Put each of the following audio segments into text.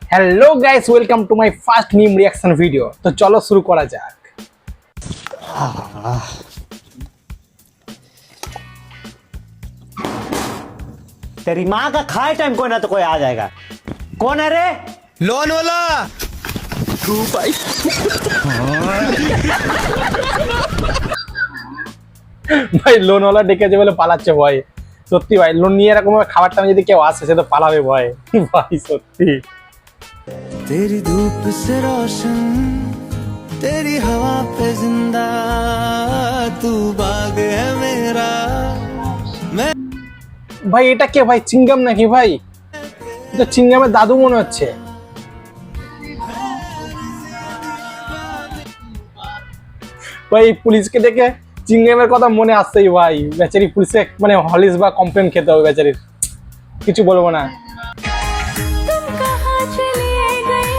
Hello guys, welcome to my first meme reaction video. तो चलो शुरू करा जाक। तेरी माँ का खाए टाइम कोई ना तो कोई आ जाएगा। कौन है रे? लोन वाला तू भाई। ভাই লোন ওয়ালা ডেকেছে বলে পালাচ্ছে ভয়। সত্যি ভাই, লোন নিয়ে এরকম খাবার টাইমে যদি কেউ আসে সে তো পালাবে ভয় ভাই সত্যি। तेरी धूप से रोशन तेरी हवा पे जिंदा तू बाग है मेरा। मैं ভাই এটা কে ভাই? চিংগাম নাকি ভাই? তো চিংগামের দাদু মনে হচ্ছে। ভাই পুলিশকে দেখে চিংগামের কথা মনে আসছেই ভাই। বেচারি পুলিশে মানে হলিস বা কমপ্লেন খেতে হবে বেচারির। কিছু বলবো না। तुम कहाँ चले गए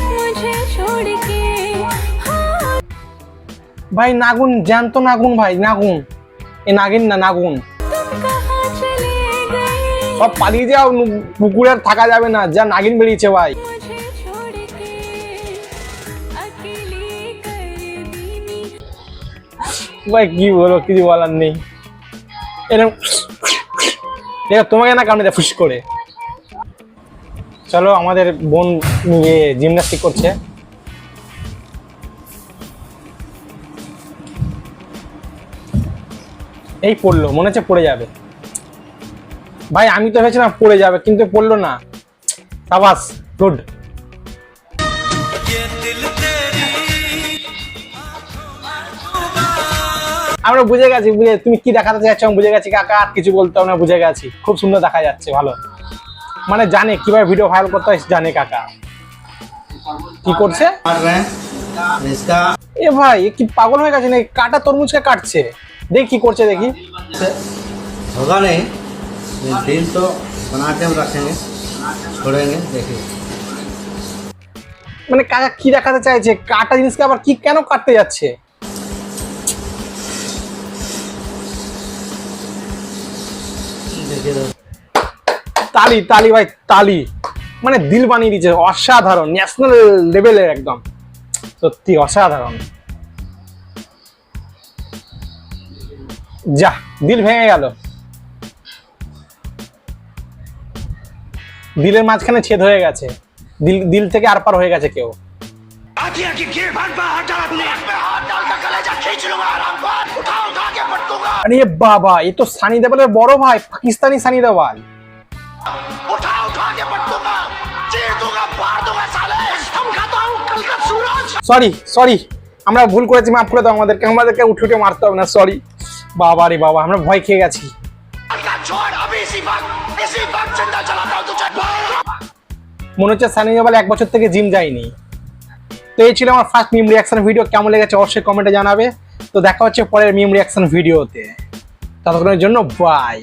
मुझे छोड़ के। हाँ ভাই নাগুন, জ্যান্ত নাগুন ভাই, নাগুন। এ নাগিন না, নাগুন। तुम कहाँ चले गए সব পালিয়ে যাও, পুকুরে আর থাকা যাবে না, যা নাগিন বেরিয়েছে ভাই। मुझे छोड़ के अकेली कर दी। ভাই কি বলো, কিছু বলার নেই। এরকম দেখো তোমাকে না কামড়ে দেয় ফুস করে। চলো, আমাদের বোন জিমন্যাস্টিক করছে। এই পড়লো, মনে হচ্ছে পড়ে যাবে। ভাই আমি তো ভেবেছিলাম পড়ে যাবে, কিন্তু পড়লো না। সাবাস, গুড। আমরা বুঝে গেছি, তুমি কি দেখাতে চাচ্ছ আমি বুঝে গেছি কাকা, আর কিছু বলতে হবে না, বুঝে গেছি। খুব সুন্দর দেখা যাচ্ছে, ভালো। মানে জানে কিভাবে ভিডিও ভাইরাল করতে হয়, জানে কাকা। কি করছে इसका এ ভাই? এ কি পাগল হয়ে গেছে নাকি? কাটা তরমুজকে কাটছে। দেখি কি করছে, দেখি। होगा नहीं, दिल तो बना के हम रखेंगे, छोड़ेंगे, देखिए। মানে কাকা কি দেখাতে চাইছে? কাটা জিনিসকে আবার কি কেন কাটতে যাচ্ছে? देखिए তালি তালি ভাই, তালি। মানে দিল বানিয়ে দিচ্ছে, অসাধারণ, ন্যাশনাল লেভেলের একদম, সত্যি অসাধারণ। যা, দিল ভেঙে গেল। দিলের মাঝখানে ছেদ হয়ে গেছে, দিল দিল থেকে আর পার হয়ে গেছে কেউ। আরে বাবা, এ তো সানি দেওয়ালের বড় ভাই, পাকিস্তানি সানি দেওয়াল। সরি সরি, আমরা ভুল করেছি, মাফ করে দাও আমাদেরকে। আমাদেরকে উঠে উঠে মারতে হবে না, সরি। বাবা রে বাবা, আমরা ভয় খেয়ে গেছি। মনে হচ্ছে সানি দেওয়াল 1 বছর থেকে জিম যায়নি। তো এই ছিল আমার ফার্স্ট মিম রিয়াকশন ভিডিও। কেমন লেগেছে অবশ্যই কমেন্টে জানাবে। তো দেখা হচ্ছে পরের মিম রিয়াকশন ভিডিওতে। ততক্ষণের জন্য বাই।